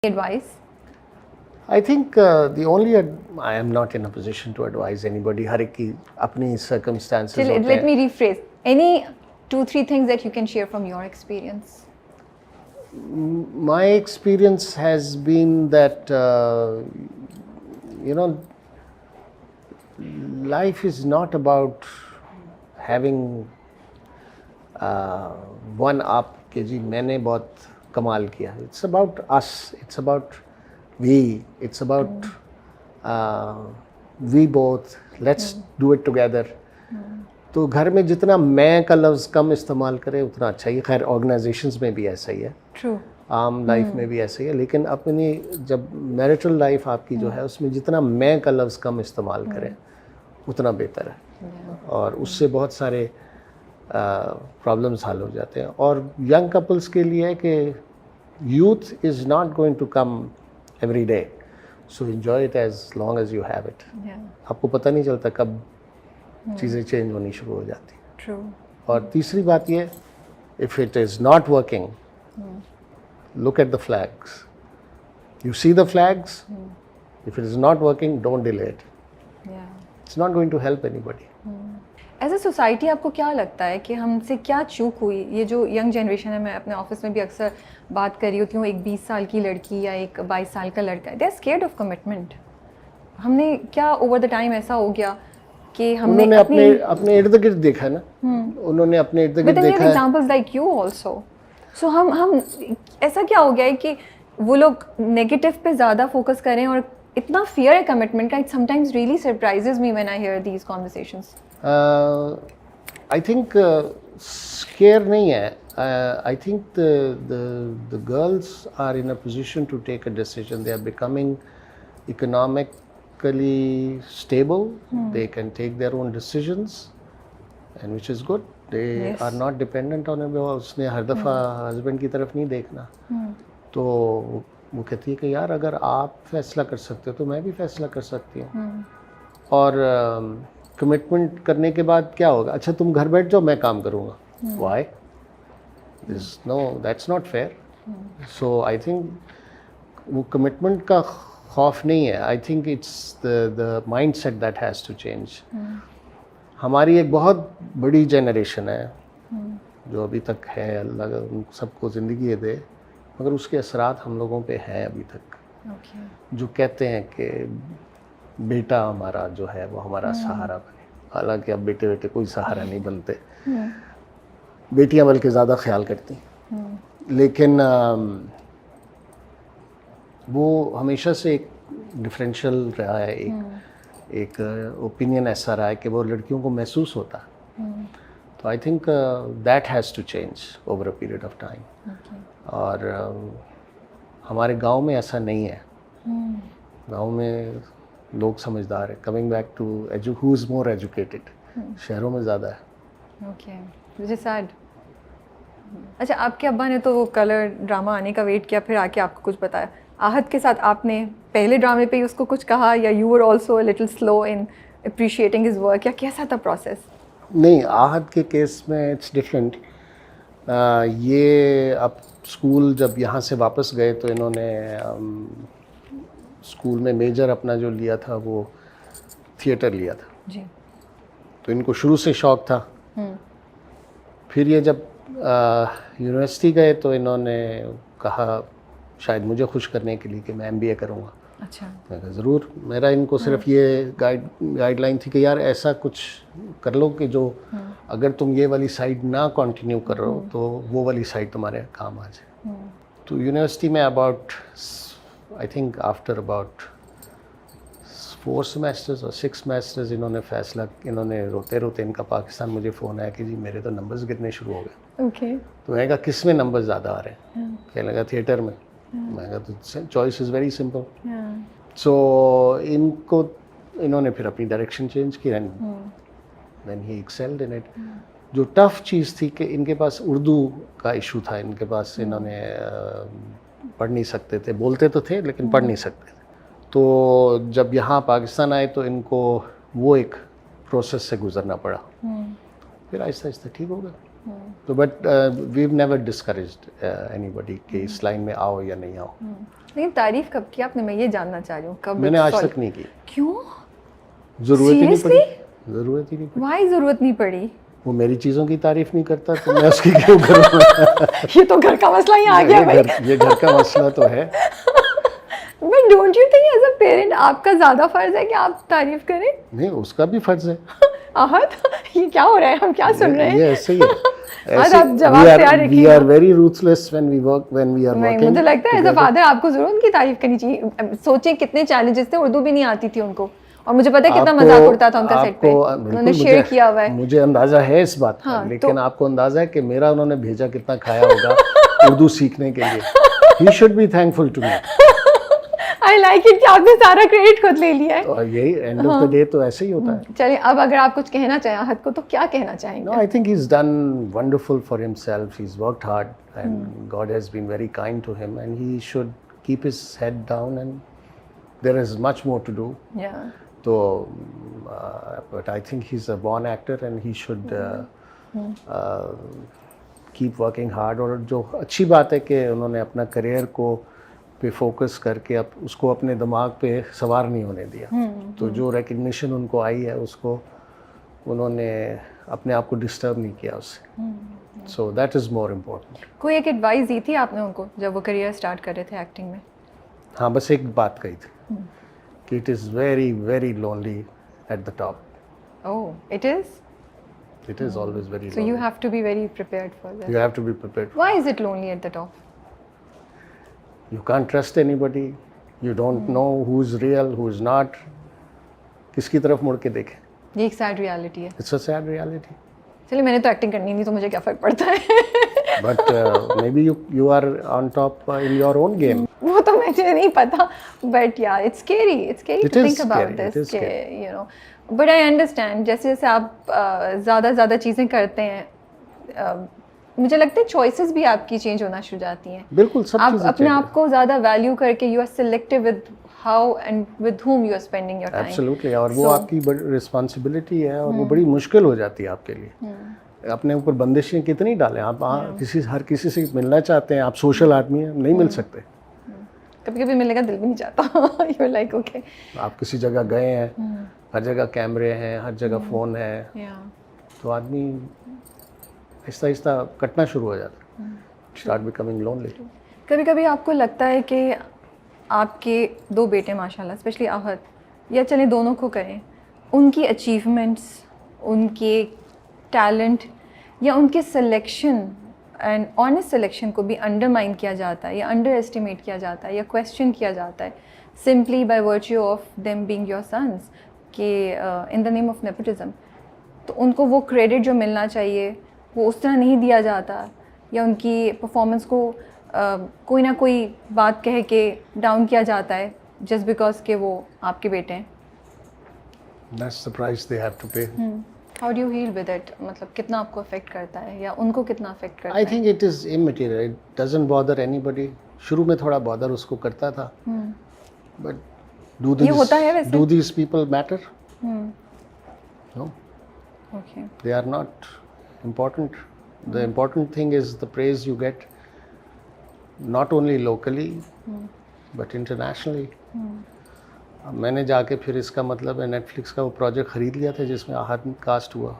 advice? I think the only I am not in a position to advise anybody. हर एक की अपनी circumstances होते हैं. Let me rephrase. Any 2-3 things that you can share from your experience? My experience has been that life is not about having one up कि जी मैंने बहुत कमाल किया. It's about us. It's about we. It's about we both. Let's do it together. तो घर में जितना मैं का लफ्ज़ कम इस्तेमाल करें उतना अच्छा ही. खैर ऑर्गेनाइजेशंस में भी ऐसा ही है. True. आम लाइफ में भी ऐसा ही है. लेकिन अपनी जब मैरिटल लाइफ आपकी जो है उसमें जितना मैं का लफ्ज़ कम इस्तेमाल करें उतना बेहतर है. और उससे बहुत सारे प्रॉब्लम्स हल हो जाते हैं. और यंग कपल्स के लिए है कि youth is not going to come every day, so enjoy it as long as you have it. आपको पता नहीं चलता कब चीज़ें चेंज होनी शुरू हो जाती. True. और तीसरी बात ये, if it is not working, look at the flags. You see the flags. If it is not working, don't delay it. Yeah. It's not going to help anybody. As a society आपको क्या लगता है कि हमसे क्या चूक हुई? ये जो यंग जनरेशन है, मैं अपने ऑफिस में भी अक्सर बात कर रही होती हूँ, एक 20 साल की लड़की या एक 22 साल का लड़का है, they are scared of commitment. हमने क्या ओवर द टाइम ऐसा हो गया कि हमने अपने इर्द गिर्द देखा है ना. उन्होंने अपने इर्द गिर्द देखा है. Examples like you also. So हम ऐसा क्या हो गया है कि वो लोग नेगेटिव पे ज़्यादा फोकस करें और इतना फियर है कमिटमेंट का. It sometimes really surprises me when I hear these conversations. I think scare नहीं है. I think the girls are in a position to take a decision. They are becoming economically stable. They can take their own decisions and which is good. They are not dependent on him. उसने हर दफ़ा husband की तरफ नहीं देखना. तो वो कहती है कि यार अगर आप फैसला कर सकते हो तो मैं भी फैसला कर सकती हूँ. और कमिटमेंट करने के बाद क्या होगा? अच्छा तुम घर बैठ जाओ, मैं काम करूँगा. Why? That's not fair. So I think वो कमिटमेंट का खौफ नहीं है. I think it's the mindset that has to change. हमारी एक बहुत बड़ी जनरेशन है जो अभी तक है. अल्लाह उन सबको ज़िंदगी दे, मगर उसके असरात हम लोगों पे हैं अभी तक. जो कहते हैं कि बेटा हमारा जो है वो हमारा सहारा बने. हालांकि अब बेटे कोई सहारा नहीं बनते. बेटियां बल्कि ज़्यादा ख्याल करती. लेकिन वो हमेशा से एक डिफरेंशियल रहा है. एक ओपिनियन ऐसा रहा है कि वो लड़कियों को महसूस होता. तो I think that has to change over a period of time. और हमारे गांव में ऐसा नहीं है. गांव में लोग समझदार है. Coming back to who is more educated, शहरों में ज़्यादा है. Okay, which is sad. अच्छा, आपके अब्बा ने तो वो कलर ड्रामा आने का वेट किया, फिर आके आपको कुछ बताया. आहत के साथ आपने पहले ड्रामे पे ही उसको कुछ कहा, या you were also a little slow in appreciating his work, या कैसा था प्रोसेस? नहीं, आहत के केस में इट्स डिफरेंट. ये अब स्कूल जब यहाँ से वापस गए तो इन्होंने स्कूल में मेजर अपना जो लिया था वो थिएटर लिया था जी. तो इनको शुरू से शौक़ था. फिर ये जब यूनिवर्सिटी गए तो इन्होंने कहा शायद मुझे खुश करने के लिए कि मैं MBA करूँगा. अच्छा. मैं कहा ज़रूर. मेरा इनको सिर्फ ये गाइडलाइन थी कि यार ऐसा कुछ कर लो कि जो अगर तुम ये वाली साइड ना कंटिन्यू करो तो वो वाली साइड तुम्हारे काम आ जाए. तो यूनिवर्सिटी में about I think after about 4 semesters और 6 सेमेस्टर्स इन्होंने रोते रोते इनका पाकिस्तान मुझे फ़ोन आया कि जी मेरे तो नंबर्स गिरने शुरू हो गए. ओके. तो मैंने कहा किस में नंबर ज़्यादा आ रहे हैं? कहने लगा थिएटर में. मैं कहा तो choice is very simple. So इन्होंने फिर अपनी डायरेक्शन चेंज की and then he excelled in it. जो टफ चीज़ थी कि इनके पास उर्दू का इशू था. इनके पास इन्होंने पढ़ नहीं सकते थे. बोलते तो थे लेकिन पढ़ नहीं सकते थे. तो जब यहाँ पाकिस्तान आए तो इनको वो एक प्रोसेस से गुजरना पड़ा. फिर आहिस्ता आहिस्ता ठीक हो गया. तो but we have never discouraged anybody कि इस लाइन में आओ या नहीं आओ। लेकिन तारीफ कब की आपने, मैं ये जानना चाह रही हूँ कब? मैंने आज तक नहीं की। क्यों? जरूरत ही नहीं Seriously? पड़ी, जरूरत ही नहीं पड़ी। Why जरूरत नहीं पड़ी? वो मेरी चीज़ों की तारीफ नहीं करता तो मैं उसकी क्यों करूँ? ये तो घर का मसला ही आ गया भाई। ये घर का मसला तो है। But don't you think as a parent आपका ज्यादा फर्ज है कि आप तारीफ करें? नहीं, उसका भी फर्ज है। आहत, ये क्या हो रहा है, हम क्या सुन रहे हैं? ये ऐसे ही है। आज आप जवाब तैयार वी रखिएगा। Are very ruthless when we work, when we are नहीं, वर्किंग। मुझे लगता है एज अ फादर आपको जरूर उनकी तारीफ करनी चाहिए। सोचें कितने चैलेंजेस थे, उर्दू भी नहीं आती थी उनको, और मुझे पता है कितना मजाक उड़ता था उनका सेट पे, उन्होंने शेयर किया हुआ है। मुझे अंदाजा है इस बात का, हाँ, लेकिन आपको अंदाजा है कि मेरा उन्होंने भेजा कितना खाया होगा उर्दू सीखने के लिए। He should be thankful to me. I like it कि आपने सारा क्रेडिट खुद ले लिया है। तो यही एंड ऑफ द डे तो ऐसे ही होता है। चलिए, अब अगर आप कुछ कहना चाहें आहत को तो क्या कहना चाहेंगे? No, I think he's done wonderful for himself. He's worked hard, and God has been very kind to him, and he should keep his head down. And there is much more to do. Yeah. So, but I think he's a born actor, and he should keep working hard. और जो अच्छी बात है कि उन्होंने अपना career को पे फोकस करके अब उसको अपने दिमाग पे सवार नहीं होने दिया। तो जो रिकग्निशन उनको आई है उसको उन्होंने अपने आप को डिस्टर्ब नहीं किया उससे। So that is more important. कोई एक एडवाइस दी थी आपने उनको जब वो करियर स्टार्ट कर रहे थे एक्टिंग में? हाँ, बस एक बात कही थी कि it is very very lonely at the top. Oh, it is? It is always very So you have to be very prepared for this. You have to be prepared. Why is it lonely at the top? You can't trust anybody. You don't know who's real, who's not. किसकी तरफ मुड़ के देखें? ये एक sad reality है। It's a sad reality. चलिए, मैंने तो एक्टिंग करनी नहीं, तो मुझे क्या फर्क पड़ता है? But maybe you are on top in your own game. वो तो मुझे नहीं पता, but yeah, it's scary. It's scary It to is think about scary, it this. is scary. कि, you know, but I understand. जैसे जैसे आप ज़्यादा चीज़ें करते हैं, मुझे लगता है चॉइसेस भी आपकी चेंज होना शुरू जाती हैं। बिल्कुल, सब आप चीज़ें अपने चाहिए। आप को ज़्यादा वैल्यू करके you are selective with how and with whom you are spending your time. Absolutely, और वो So- आपकी बड़ी रिस्पॉन्सिबिलिटी है और वो बड़ी मुश्किल हो जाती है आपके लिए। अपने ऊपर बंदिशें कितनी डालें आप? हर किसी से मिलना चाहते हैं, आप सोशल आदमी हैं, नहीं मिल सकते। कभी-कभी मिलने का दिल भी नहीं चाहता। You're like okay. आप किसी जगह गए हैं, हर जगह कैमरे हैं, हर जगह फ़ोन है, Yeah. तो आदमी आहिस्ता आहिस्ता कटना शुरू हो जाता है। Start becoming lonely. कभी-कभी आपको लगता है कि आपके दो बेटे माशाल्लाह, स्पेशली आहत, या चले दोनों को करें, उनकी अचीवमेंट्स, उनके टैलेंट या उनके सिलेक्शन एंड ऑनेस्ट सिलेक्शन को भी अंडरमाइन किया जाता है या अंडर एस्टिमेट किया जाता है या क्वेश्चन किया जाता है simply by virtue of them being your sons के in the name of nepotism. तो उनको वो क्रेडिट जो मिलना चाहिए वो उस तरह नहीं दिया जाता, या उनकी परफॉर्मेंस को कोई ना कोई बात कह के डाउन किया जाता है जस्ट बिकॉज के वो आपके बेटे हैं। That's the price they have to pay. How do you heal with it? मतलब कितना आपको अफेक्ट करता है या उनको कितना अफेक्ट करता I है? think it is immaterial. It doesn't bother anybody. शुरू में थोड़ा बॉदर उसको करता था, but do ये होता है वैसे? these people matter? No, okay, they are not important. The important thing is the praise you get, not only locally, but internationally. अब मैंने जाके फिर इसका मतलब है नेटफ्लिक्स का वो प्रोजेक्ट ख़रीद लिया था जिसमें आहत कास्ट हुआ।